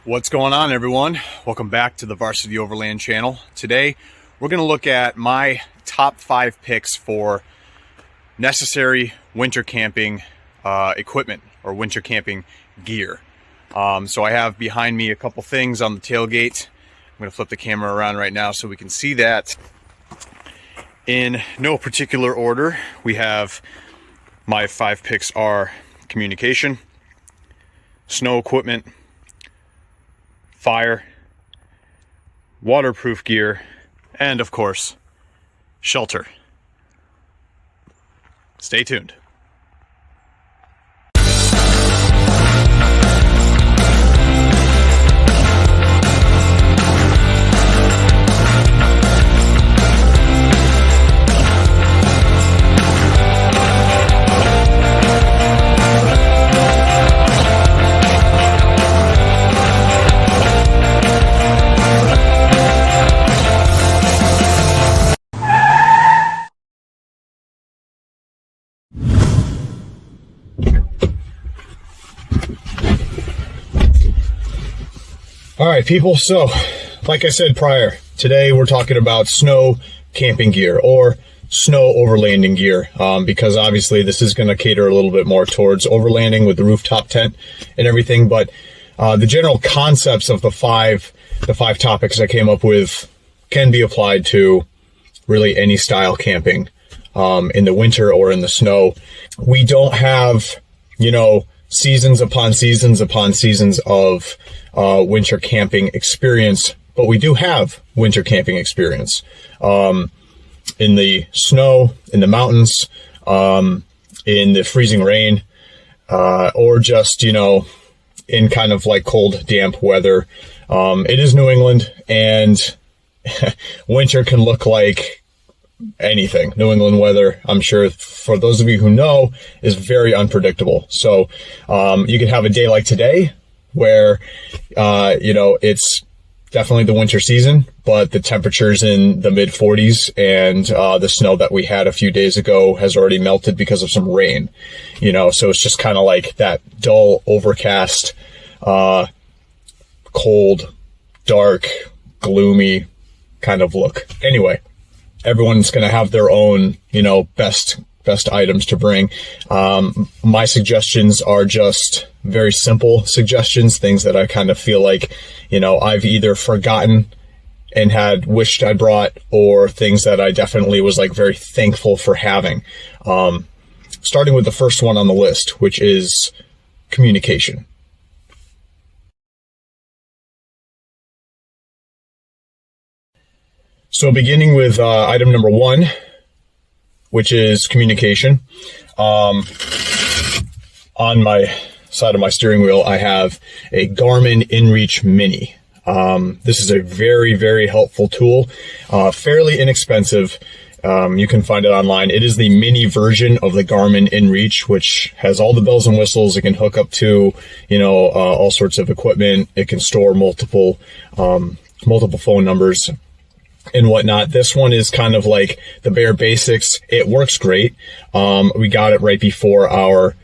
What's going on, everyone? Welcome back to the Varsity Overland channel. Today we're going to look at my top 5 picks for necessary winter camping equipment or winter camping gear. So I have behind me a couple things on the tailgate. I'm going to flip the camera around right now so we can see that. In no particular order, we have my 5 picks are communication, snow equipment, fire, waterproof gear, and of course, shelter. Stay tuned. All right, people, so like I said prior, today we're talking about snow camping gear or snow overlanding gear, because obviously this is going to cater a little bit more towards overlanding with the rooftop tent and everything, but the general concepts of the five topics I came up with can be applied to really any style camping in the winter or in the snow. We don't have, seasons upon seasons upon seasons of winter camping experience, but we do have winter camping experience in the snow, in the mountains, in the freezing rain, or just, in kind of like cold, damp weather. It is New England, and winter can look like anything. New England weather, I'm sure for those of you who know, is very unpredictable. So you can have a day like today where it's definitely the winter season, but the temperatures in the mid 40s, and the snow that we had a few days ago has already melted because of some rain. So it's just kind of like that dull, overcast, cold, dark, gloomy kind of look. Anyway, everyone's going to have their own, best items to bring. My suggestions are just very simple suggestions, things that I kind of feel like, I've either forgotten and had wished I brought, or things that I definitely was like very thankful for having. Starting with the first one on the list, which is communication. So beginning with item number 1, which is communication. On my side of my steering wheel, I have a Garmin InReach Mini. This is a very, very helpful tool, fairly inexpensive. You can find it online. It is the mini version of the Garmin InReach, which has all the bells and whistles. It can hook up to, all sorts of equipment. It can store multiple phone numbers and whatnot. This one is kind of like the bare basics. It works great. We got it right before our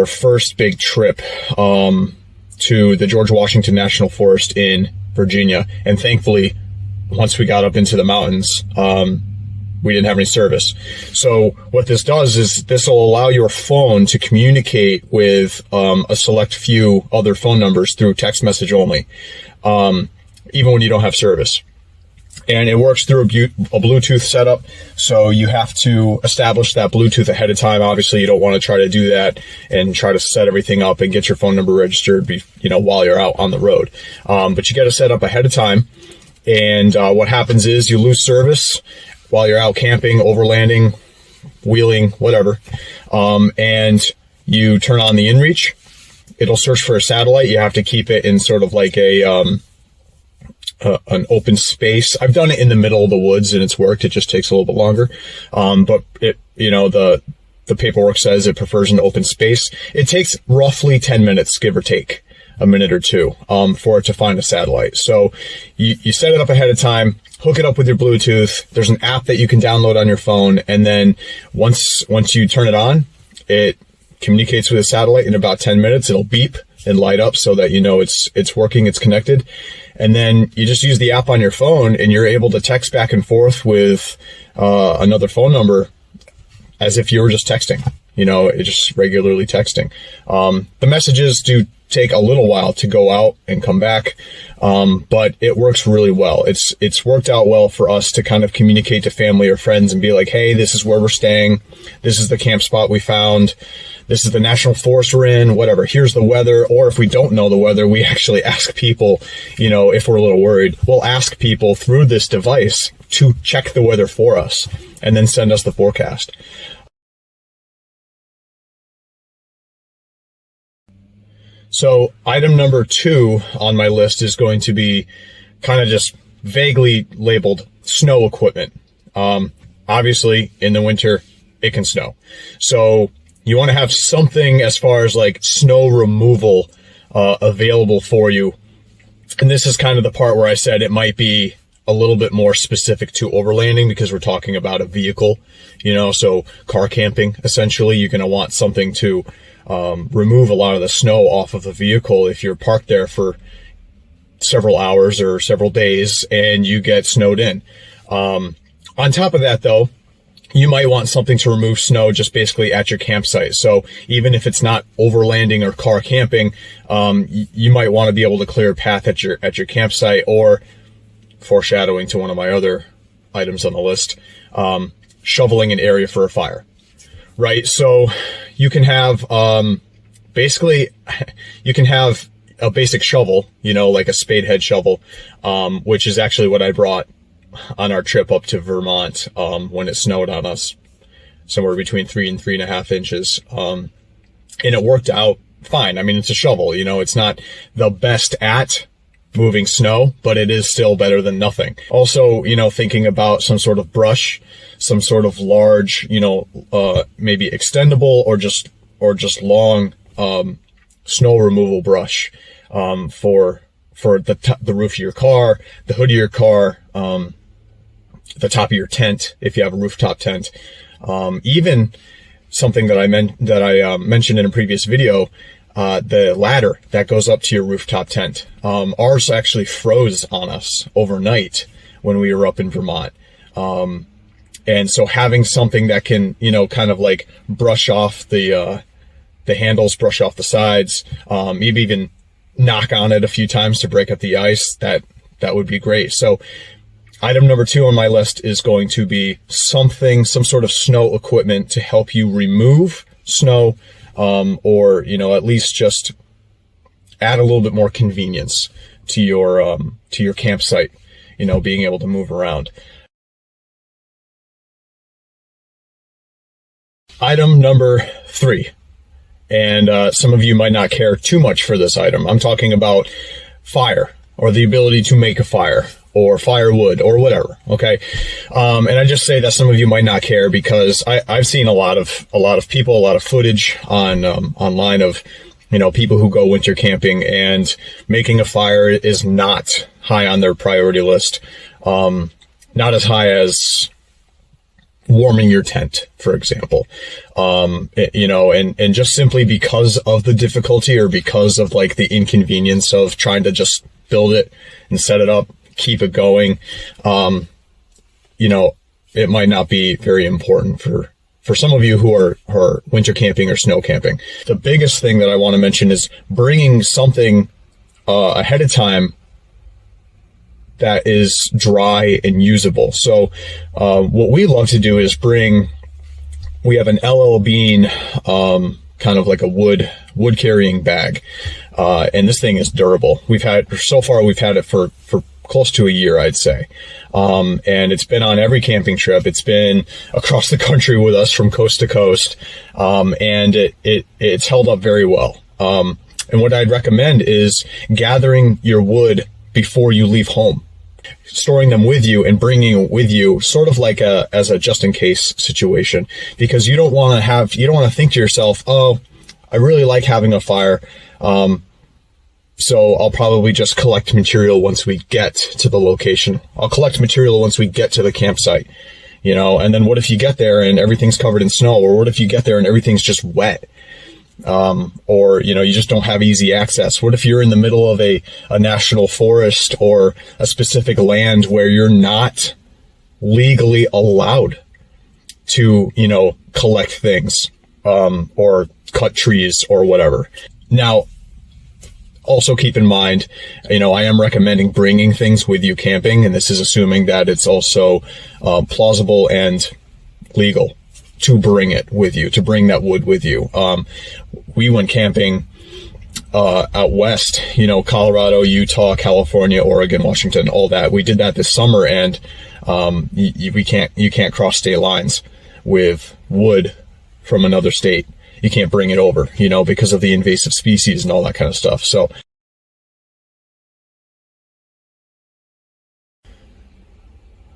first big trip to the George Washington National Forest in Virginia, and thankfully, once we got up into the mountains, we didn't have any service. So what this does is this will allow your phone to communicate with a select few other phone numbers through text message only, even when you don't have service. And it works through a Bluetooth setup, so you have to establish that Bluetooth ahead of time. Obviously, you don't want to try to do that and try to set everything up and get your phone number registered, while you're out on the road. But you got to set up ahead of time. And what happens is you lose service while you're out camping, overlanding, wheeling, whatever. And you turn on the InReach. It'll search for a satellite. You have to keep it in sort of like an open space. I've done it in the middle of the woods and it's worked. It just takes a little bit longer. But it, the paperwork says it prefers an open space. It takes roughly 10 minutes, give or take a minute or two, for it to find a satellite. So you set it up ahead of time, hook it up with your Bluetooth. There's an app that you can download on your phone. And then once you turn it on, it communicates with a satellite in about 10 minutes. It'll beep and light up so that you know it's working, it's connected. And then you just use the app on your phone and you're able to text back and forth with another phone number as if you were just texting, it's just regularly texting. The messages do take a little while to go out and come back, but it works really well. It's worked out well for us to kind of communicate to family or friends and be like, hey, this is where we're staying. This is the camp spot we found. This is the national forest we're in, whatever. Here's the weather. Or if we don't know the weather, we actually ask people, if we're a little worried, we'll ask people through this device to check the weather for us and then send us the forecast. So item number 2 on my list is going to be kind of just vaguely labeled snow equipment. Obviously in the winter it can snow. So you want to have something as far as like snow removal available for you. And this is kind of the part where I said it might be a little bit more specific to overlanding because we're talking about a vehicle, so car camping, essentially, you're going to want something to remove a lot of the snow off of the vehicle if you're parked there for several hours or several days and you get snowed in. On top of that, though, you might want something to remove snow just basically at your campsite. So even if it's not overlanding or car camping, you might want to be able to clear a path at your campsite, or foreshadowing to one of my other items on the list, shoveling an area for a fire, right? So you can have, basically, you can have a basic shovel, like a spade head shovel, which is actually what I brought on our trip up to Vermont, when it snowed on us, somewhere between 3 and 3.5 inches. And it worked out fine. I mean, it's a shovel, it's not the best at moving snow, but it is still better than nothing. Also, thinking about some sort of brush, some sort of large, maybe extendable or just long, snow removal brush, for the roof of your car, the hood of your car, the top of your tent, if you have a rooftop tent, even something that I mentioned in a previous video, the ladder that goes up to your rooftop tent. Ours actually froze on us overnight when we were up in Vermont. And so having something that can, kind of like brush off the handles, brush off the sides, maybe even knock on it a few times to break up the ice, that would be great. So item number 2 on my list is going to be some sort of snow equipment to help you remove snow, or, at least just add a little bit more convenience to your campsite, being able to move around. Item number 3, and some of you might not care too much for this item. I'm talking about fire, or the ability to make a fire, or firewood, or whatever. Okay. And I just say that some of you might not care because I've seen a lot of people, a lot of footage online of, people who go winter camping, and making a fire is not high on their priority list. Not as high as warming your tent, for example. And just simply because of the difficulty, or because of like the inconvenience of trying to just build it and set it up, keep it going, it might not be very important for some of you who are winter camping or snow camping. The biggest thing that I want to mention is bringing something ahead of time that is dry and usable. So what we love to do is we have an LL Bean, kind of like a wood carrying bag, and this thing is durable. We've had it for close to a year, I'd say. And it's been on every camping trip. It's been across the country with us from coast to coast. And it's held up very well. And what I'd recommend is gathering your wood before you leave home, storing them with you and bringing it with you, sort of like as a just in case situation, because you don't want to think to yourself, oh, I really like having a fire. So I'll probably just collect material once we get to the location. I'll collect material once we get to the campsite, and then what if you get there and everything's covered in snow? Or what if you get there and everything's just wet? or, you just don't have easy access? What if you're in the middle of a national forest or a specific land where you're not legally allowed to, collect things, or cut trees or whatever? Now, also keep in mind, I am recommending bringing things with you camping, and this is assuming that it's also plausible and legal to bring it with you, to bring that wood with you. We went camping out west, Colorado, Utah, California, Oregon, Washington, all that. We did that this summer, and you can't cross state lines with wood from another state. You can't bring it over, because of the invasive species and all that kind of stuff. So,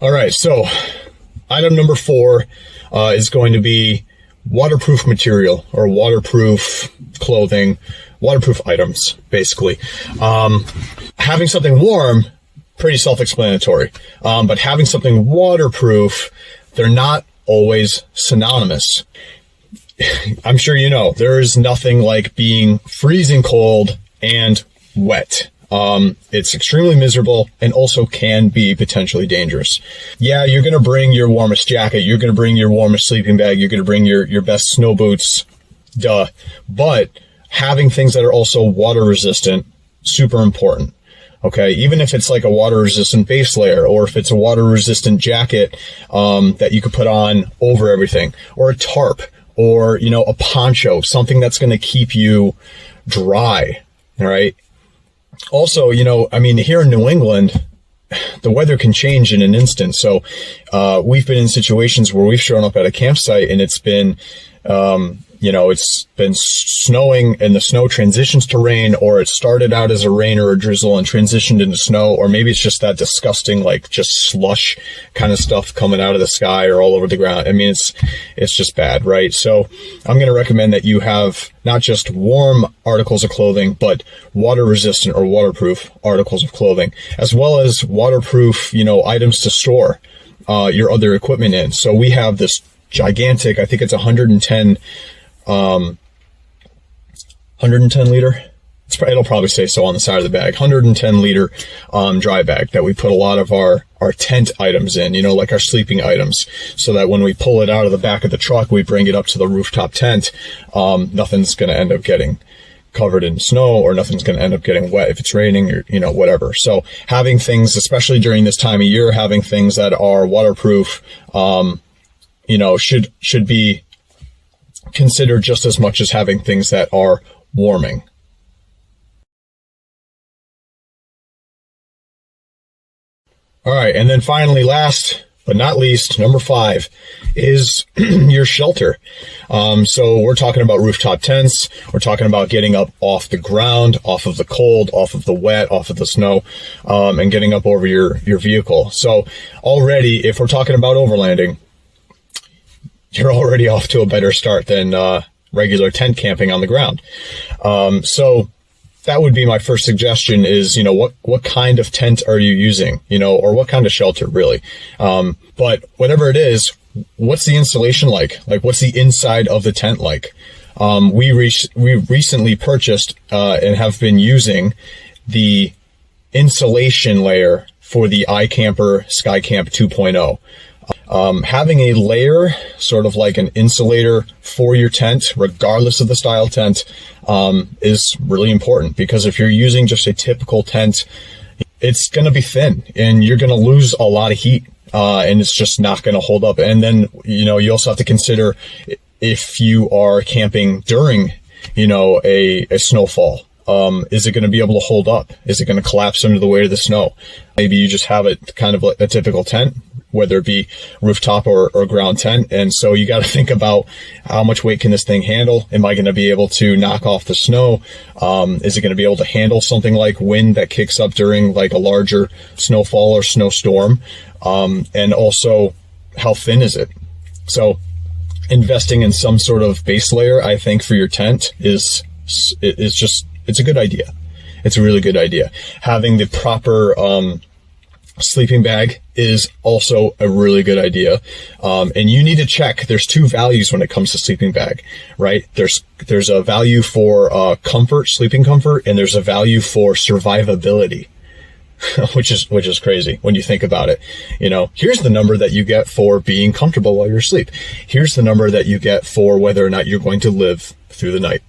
all right. So item number 4 is going to be waterproof material or waterproof clothing, waterproof items, basically. Having something warm, pretty self-explanatory. But having something waterproof, they're not always synonymous. I'm sure there is nothing like being freezing cold and wet. It's extremely miserable and also can be potentially dangerous. Yeah, you're going to bring your warmest jacket. You're going to bring your warmest sleeping bag. You're going to bring your best snow boots. Duh. But having things that are also water resistant, super important. Okay. Even if it's like a water resistant base layer, or if it's a water resistant jacket, that you could put on over everything, or a tarp, or, a poncho, something that's going to keep you dry. All right. Also, here in New England, the weather can change in an instant. So, we've been in situations where we've shown up at a campsite and it's been, it's been snowing and the snow transitions to rain, or it started out as a rain or a drizzle and transitioned into snow, or maybe it's just that disgusting, like just slush kind of stuff coming out of the sky or all over the ground. It's just bad, right? So I'm going to recommend that you have not just warm articles of clothing, but water resistant or waterproof articles of clothing, as well as waterproof, items to store, your other equipment in. So we have this gigantic, I think it's 110 liter. It'll probably say so on the side of the bag. 110 liter dry bag that we put a lot of our tent items in, like our sleeping items, so that when we pull it out of the back of the truck, we bring it up to the rooftop tent. Nothing's going to end up getting covered in snow, or nothing's going to end up getting wet if it's raining, or whatever. So having things, especially during this time of year, having things that are waterproof, should be considered just as much as having things that are warming. All right. And then finally, last but not least, number 5 is your shelter. So we're talking about rooftop tents. We're talking about getting up off the ground, off of the cold, off of the wet, off of the snow, and getting up over your vehicle. So already, if we're talking about overlanding, you're already off to a better start than regular tent camping on the ground. So that would be my first suggestion is, what kind of tent are you using, or what kind of shelter really? But whatever it is, what's the installation like? Like, what's the inside of the tent like? We recently purchased and have been using the insulation layer for the iCamper SkyCamp 2.0. Having a layer, sort of like an insulator for your tent, regardless of the style tent, is really important, because if you're using just a typical tent, it's going to be thin and you're going to lose a lot of heat, and it's just not going to hold up. And then, you also have to consider if you are camping during, a snowfall. Is it going to be able to hold up? Is it going to collapse under the weight of the snow? Maybe you just have it kind of like a typical tent, whether it be rooftop or ground tent. And so you got to think about how much weight can this thing handle? Am I going to be able to knock off the snow? Is it going to be able to handle something like wind that kicks up during like a larger snowfall or snowstorm? And also, how thin is it? So investing in some sort of base layer, I think, for your tent it's a good idea. It's a really good idea. Having the proper sleeping bag is also a really good idea. And you need to check, there's two values when it comes to sleeping bag, right? There's a value for comfort, sleeping comfort, and there's a value for survivability. which is crazy when you think about it. You know, here's the number that you get for being comfortable while you're asleep. Here's the number that you get for whether or not you're going to live through the night.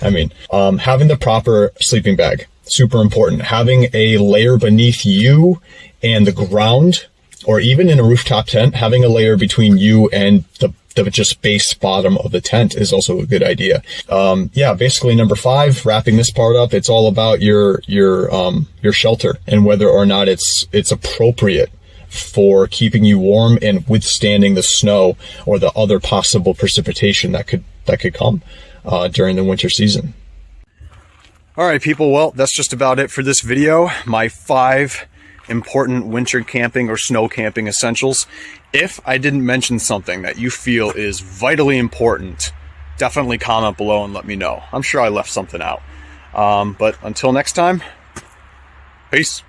I mean, having the proper sleeping bag, super important. Having a layer beneath you and the ground, or even in a rooftop tent, having a layer between you and the just base bottom of the tent is also a good idea. Yeah, basically number 5, wrapping this part up, it's all about your shelter and whether or not it's appropriate for keeping you warm and withstanding the snow or the other possible precipitation that could come during the winter season. All right, people, well, that's just about it for this video. My 5 important winter camping or snow camping essentials. If I didn't mention something that you feel is vitally important, definitely comment below and let me know. I'm sure I left something out. But until next time, peace.